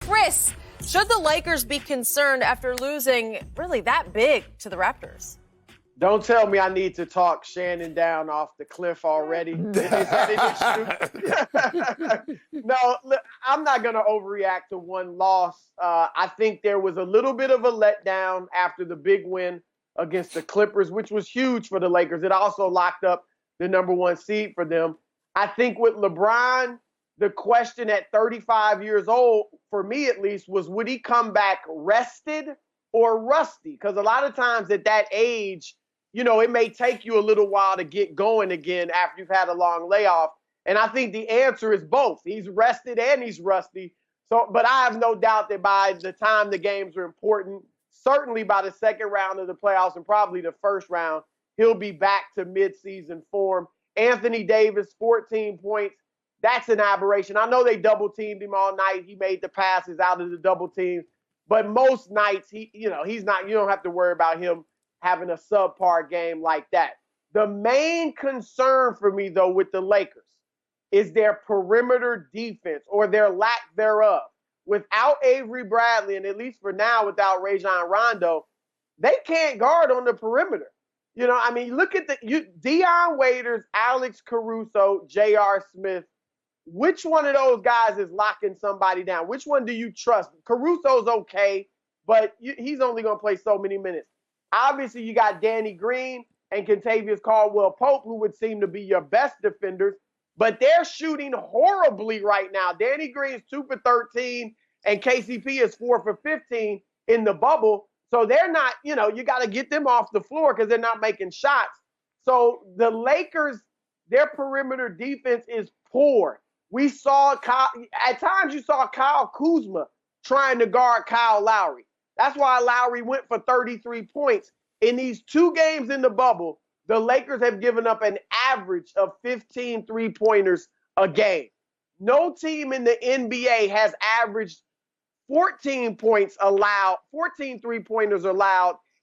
Chris, should the Lakers be concerned after losing really that big to the Raptors? Don't tell me I need to talk Shannon down off the cliff already. Is that an issue? No, look, I'm not going to overreact to one loss. I think there was a little bit of a letdown after the big win against the Clippers, which was huge for the Lakers. It also locked up the number one seed for them. I think with LeBron, the question at 35 years old, for me at least, was would he come back rested or rusty? Because a lot of times at that age, you know, it may take you a little while to get going again after you've had a long layoff. And I think the answer is both. He's rested and he's rusty. So, but I have no doubt that by the time the games are important, certainly by the second round of the playoffs and probably the first round, he'll be back to midseason form. Anthony Davis, 14 points. That's an aberration. I know they double teamed him all night. He made the passes out of the double teams. But most nights, he's not, you don't have to worry about him having a subpar game like that. The main concern for me, though, with the Lakers is their perimeter defense or their lack thereof. Without Avery Bradley, and at least for now, without Rajon Rondo, they can't guard on the perimeter. You know, I mean, look at Dion Waiters, Alex Caruso, J.R. Smith. Which one of those guys is locking somebody down? Which one do you trust? Caruso's okay, but he's only going to play so many minutes. Obviously, you got Danny Green and Kentavious Caldwell-Pope, who would seem to be your best defenders, but they're shooting horribly right now. Danny Green's 2 for 13, and KCP is 4 for 15 in the bubble. So they're not, you got to get them off the floor because they're not making shots. So the Lakers, their perimeter defense is poor. We saw at times you saw Kyle Kuzma trying to guard Kyle Lowry. That's why Lowry went for 33 points. In these 2 games in the bubble, the Lakers have given up an average of 15 three-pointers a game. No team in the NBA has averaged 14 three-pointers allowed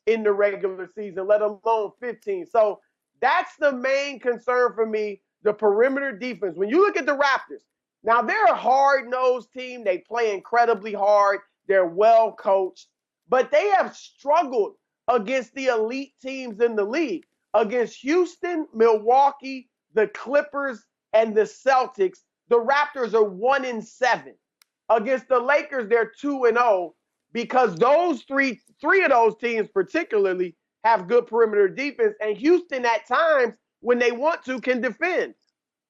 in the regular season, let alone 15. So that's the main concern for me, the perimeter defense. When you look at the Raptors, now they're a hard-nosed team. They play incredibly hard. They're well coached. But they have struggled against the elite teams in the league. Against Houston, Milwaukee, the Clippers, and the Celtics, the Raptors are 1-7. Against the Lakers, they're 2-0 because those three of those teams particularly have good perimeter defense. And Houston at times, when they want to, can defend.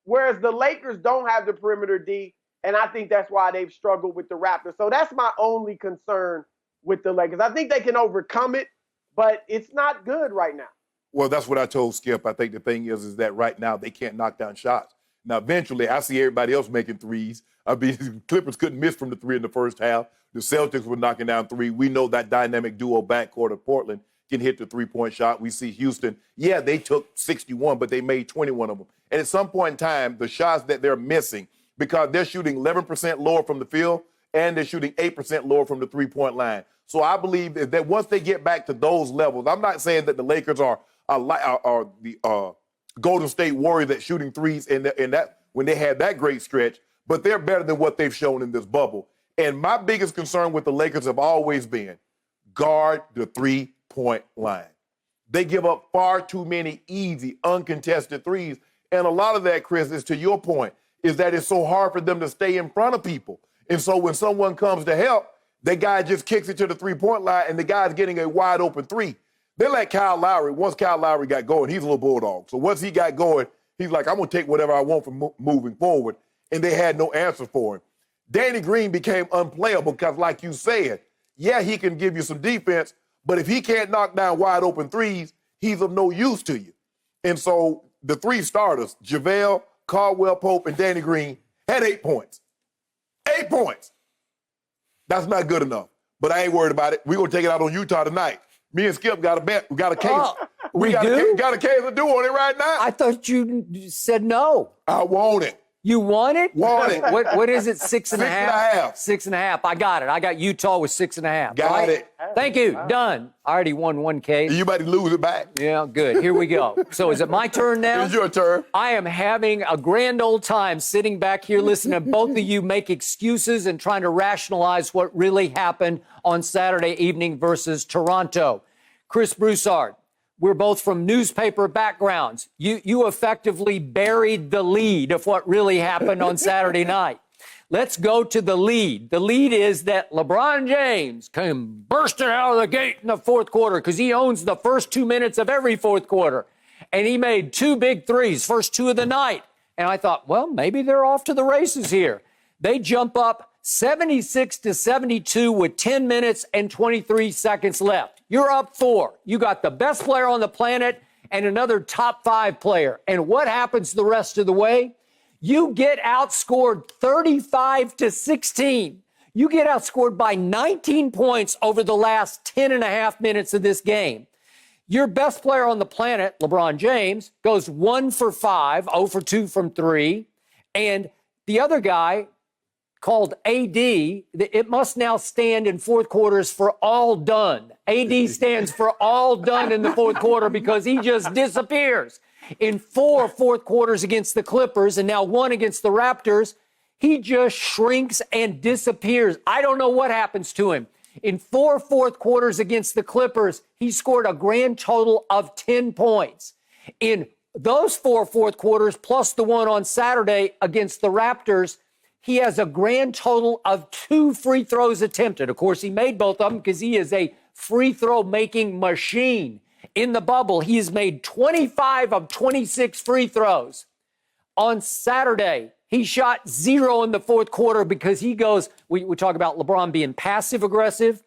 Whereas the Lakers don't have the perimeter D, and I think that's why they've struggled with the Raptors. So that's my only concern with the Lakers. I think they can overcome it, but it's not good right now. Well, that's what I told Skip. I think the thing is that right now they can't knock down shots. Now, eventually, I see everybody else making threes. I mean, Clippers couldn't miss from the 3 in the first half. The Celtics were knocking down 3. We know that dynamic duo backcourt of Portland can hit the three-point shot. We see Houston. Yeah, they took 61, but they made 21 of them. And at some point in time, the shots that they're missing, because they're shooting 11% lower from the field and they're shooting 8% lower from the three-point line. So I believe that once they get back to those levels, I'm not saying that the Lakers are the Golden State Warriors that shooting threes in that when they had that great stretch, but they're better than what they've shown in this bubble. And my biggest concern with the Lakers have always been guard the three-point line. They give up far too many easy, uncontested threes. And a lot of that, Chris, is to your point, is that it's so hard for them to stay in front of people. And so when someone comes to help, that guy just kicks it to the three-point line, and the guy's getting a wide-open three. They let Kyle Lowry, once Kyle Lowry got going, he's a little bulldog. So once he got going, he's like, I'm going to take whatever I want from moving forward. And they had no answer for him. Danny Green became unplayable because, like you said, yeah, he can give you some defense, but if he can't knock down wide-open threes, he's of no use to you. And so the 3 starters, JaVale, Caldwell-Pope, and Danny Green, had 8 points. 8 points. That's not good enough. But I ain't worried about it. We're going to take it out on Utah tonight. Me and Skip got a bet. We got a case. We got a case to do on it right now. I thought you said no. I want it. You want it? Want it. What is it, 6.5? 6.5. 6.5. I got it. I got Utah with 6.5. Got right? it. Thank you. Done. I already won 1K. You about to lose it back. Yeah, good. Here we go. So is it my turn now? It's your turn. I am having a grand old time sitting back here listening to both of you make excuses and trying to rationalize what really happened on Saturday evening versus Toronto. Chris Broussard, we're both from newspaper backgrounds. You effectively buried the lead of what really happened on Saturday night. Let's go to the lead. The lead is that LeBron James came bursting out of the gate in the fourth quarter because he owns the first 2 minutes of every fourth quarter. And he made 2 big threes, first 2 of the night. And I thought, well, maybe they're off to the races here. They jump up 76-72 with 10 minutes and 23 seconds left. You're up 4. You got the best player on the planet and another top 5 player. And what happens the rest of the way? You get outscored 35-16. You get outscored by 19 points over the last 10 and a half minutes of this game. Your best player on the planet, LeBron James, goes 1 for 5, 0 for 2 from 3. And the other guy, called AD, it must now stand in fourth quarters for all done. AD stands for all done in the fourth quarter because he just disappears. In 4 fourth quarters against the Clippers and now 1 against the Raptors, he just shrinks and disappears. I don't know what happens to him. In 4 fourth quarters against the Clippers, he scored a grand total of 10 points. In those 4 fourth quarters, plus the one on Saturday against the Raptors, he has a grand total of 2 free throws attempted. Of course, he made both of them because he is a free throw making machine. In the bubble, he has made 25 of 26 free throws. On Saturday, he shot 0 in the fourth quarter because he goes, we talk about LeBron being passive aggressive.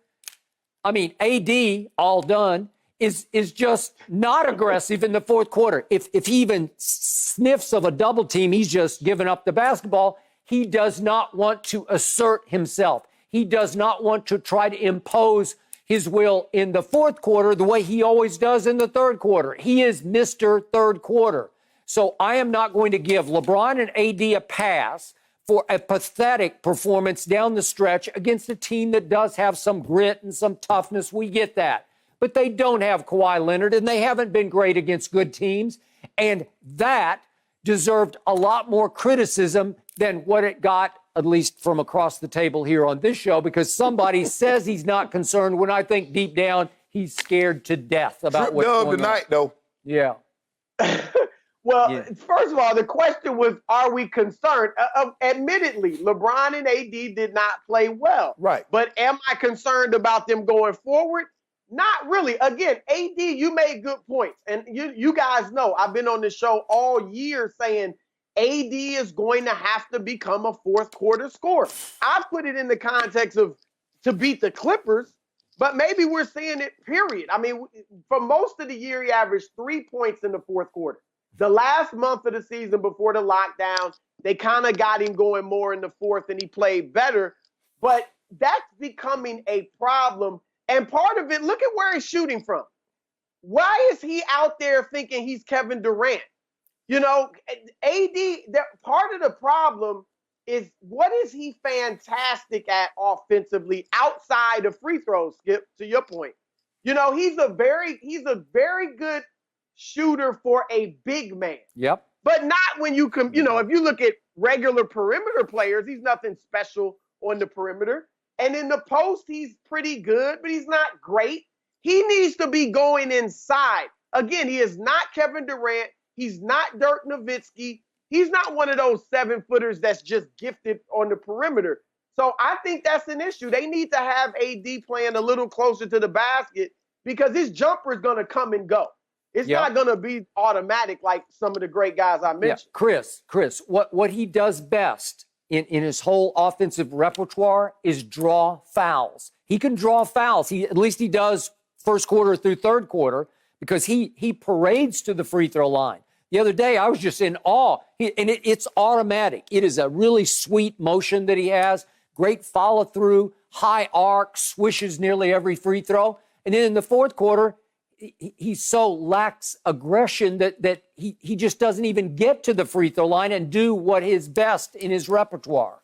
I mean, AD, all done, is just not aggressive in the fourth quarter. If he even sniffs of a double team, he's just giving up the basketball. He does not want to assert himself. He does not want to try to impose his will in the fourth quarter the way he always does in the third quarter. He is Mr. Third Quarter. So I am not going to give LeBron and AD a pass for a pathetic performance down the stretch against a team that does have some grit and some toughness. We get that. But they don't have Kawhi Leonard, and they haven't been great against good teams. And that deserved a lot more criticism than what it got, at least from across the table here on this show, because somebody says he's not concerned when I think deep down he's scared to death about what's going on. Tonight, though. Yeah. Well, first of all, the question was, are we concerned? Admittedly, LeBron and AD did not play well. Right. But am I concerned about them going forward? Not really. Again, AD, you made good points. And you guys know I've been on the show all year saying AD is going to have to become a fourth quarter scorer. I put it in the context of to beat the Clippers, but maybe we're seeing it, period. I mean, for most of the year, he averaged 3 points in the fourth quarter. The last month of the season before the lockdown, they kind of got him going more in the fourth and he played better. But that's becoming a problem. And part of it, look at where he's shooting from. Why is he out there thinking he's Kevin Durant? You know, AD, part of the problem is what is he fantastic at offensively outside of free throws, Skip, to your point. You know, he's a very good shooter for a big man. Yep. But not when you can, you know, if you look at regular perimeter players, he's nothing special on the perimeter. And in the post, he's pretty good, but he's not great. He needs to be going inside. Again, he is not Kevin Durant. He's not Dirk Nowitzki. He's not one of those 7-footers that's just gifted on the perimeter. So I think that's an issue. They need to have AD playing a little closer to the basket because his jumper is going to come and go. It's not going to be automatic like some of the great guys I mentioned. Yeah. Chris, what he does best in his whole offensive repertoire is draw fouls. He can draw fouls. At least he does first quarter through third quarter because he parades to the free throw line. The other day, I was just in awe. It's automatic. It is a really sweet motion that he has. Great follow-through, high arc, swishes nearly every free throw. And then in the fourth quarter, he so lacks aggression that he just doesn't even get to the free throw line and do what is best in his repertoire.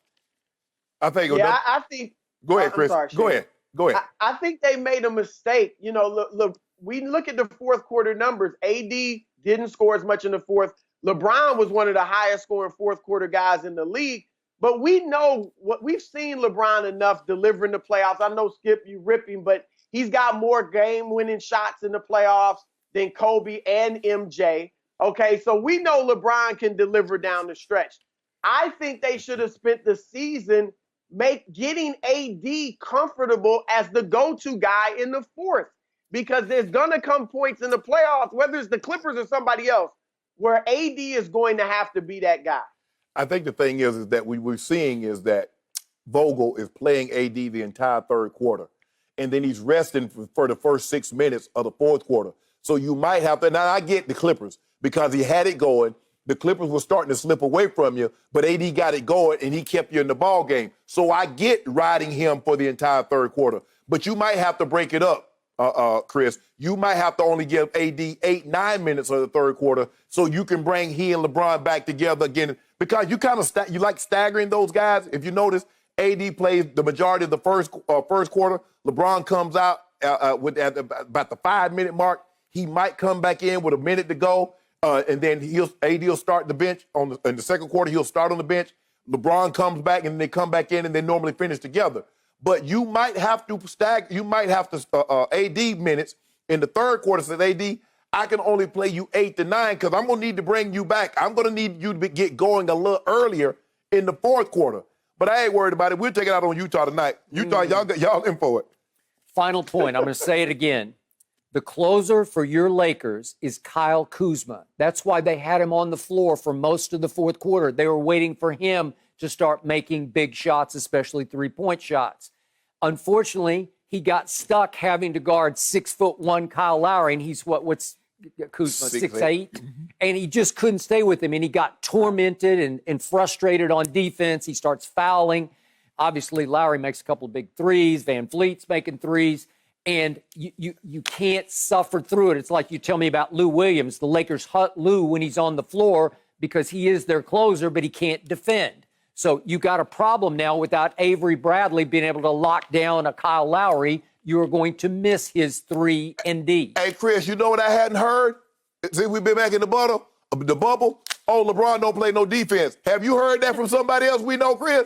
I think. Yeah, I think. Go ahead, Chris. Sorry, Go ahead. Go ahead. I think they made a mistake. You know, look, we look at the fourth quarter numbers. AD didn't score as much in the fourth. LeBron was one of the highest scoring fourth quarter guys in the league. But we know what we've seen LeBron enough delivering the playoffs. I know, Skip, you rip him, but he's got more game-winning shots in the playoffs than Kobe and MJ. Okay, so we know LeBron can deliver down the stretch. I think they should have spent the season getting AD comfortable as the go-to guy in the fourth, because there's going to come points in the playoffs, whether it's the Clippers or somebody else, where AD is going to have to be that guy. I think the thing is that we're seeing is that Vogel is playing AD the entire third quarter, and then he's resting for the first 6 minutes of the fourth quarter. So you might have to. Now I get the Clippers because he had it going. The Clippers were starting to slip away from you, but AD got it going and he kept you in the ball game. So I get riding him for the entire third quarter, but you might have to break it up. Chris, you might have to only give AD 8-9 minutes of the third quarter so you can bring he and LeBron back together again, because you kind of you like staggering those guys. If you notice, AD plays the majority of the first quarter. LeBron comes out at about the 5-minute mark. He might come back in with a minute to go, and then AD will start the bench in the second quarter. He'll start on the bench. LeBron comes back, and they come back in, and they normally finish together. But you might have to AD minutes in the third quarter. Says AD, I can only play you 8 to 9 because I'm going to need to bring you back. I'm going to need you to get going a little earlier in the fourth quarter. But I ain't worried about it. We'll take it out on Utah tonight. Utah, y'all in for it. Final point. I'm going to say it again. The closer for your Lakers is Kyle Kuzma. That's why they had him on the floor for most of the fourth quarter. They were waiting for him to start making big shots, especially three-point shots. Unfortunately, he got stuck having to guard 6'1" Kyle Lowry, and he's what's Kuzma, 6'8", and he just couldn't stay with him, and he got tormented and frustrated on defense. He starts fouling. Obviously, Lowry makes a couple of big threes. Van Vliet's making threes, and you can't suffer through it. It's like you tell me about Lou Williams. The Lakers hut Lou when he's on the floor because he is their closer, but he can't defend. So you got a problem now without Avery Bradley being able to lock down a Kyle Lowry. You are going to miss his 3 and D. Hey, Chris, you know what I hadn't heard? Since we've been back in the bubble? Oh, LeBron don't play no defense. Have you heard that from somebody else we know, Chris?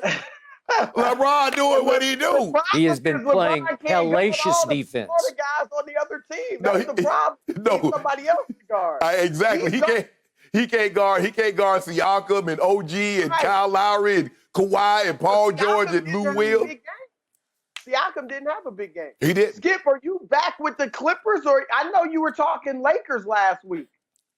LeBron doing what he do. He has been playing hellacious defense. The guys on the other team. That's the problem. He somebody else to guard. Exactly. He can't guard Siakam and OG and Kyle Lowry and Kawhi and Paul George and Lou Will. Siakam didn't have a big game. He did. Skip, are you back with the Clippers? Or I know you were talking Lakers last week.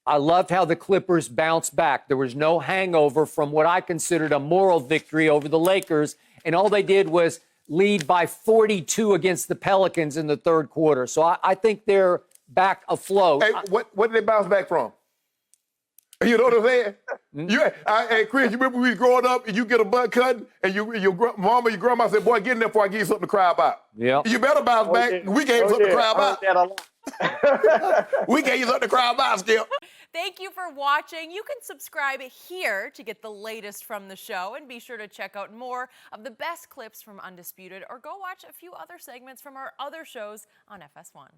I loved how the Clippers bounced back. There was no hangover from what I considered a moral victory over the Lakers, and all they did was lead by 42 against the Pelicans in the third quarter. So I think they're back afloat. Hey, what did they bounce back from? You know what I'm saying? Hey, Chris, you remember we was growing up and you get a butt cutting and your mama, your grandma said, boy, get in there before I give you something to cry about. Yeah. You better bounce back. We gave you something to cry about. We gave you something to cry about, Skip. Thank you for watching. You can subscribe here to get the latest from the show, and be sure to check out more of the best clips from Undisputed, or go watch a few other segments from our other shows on FS1.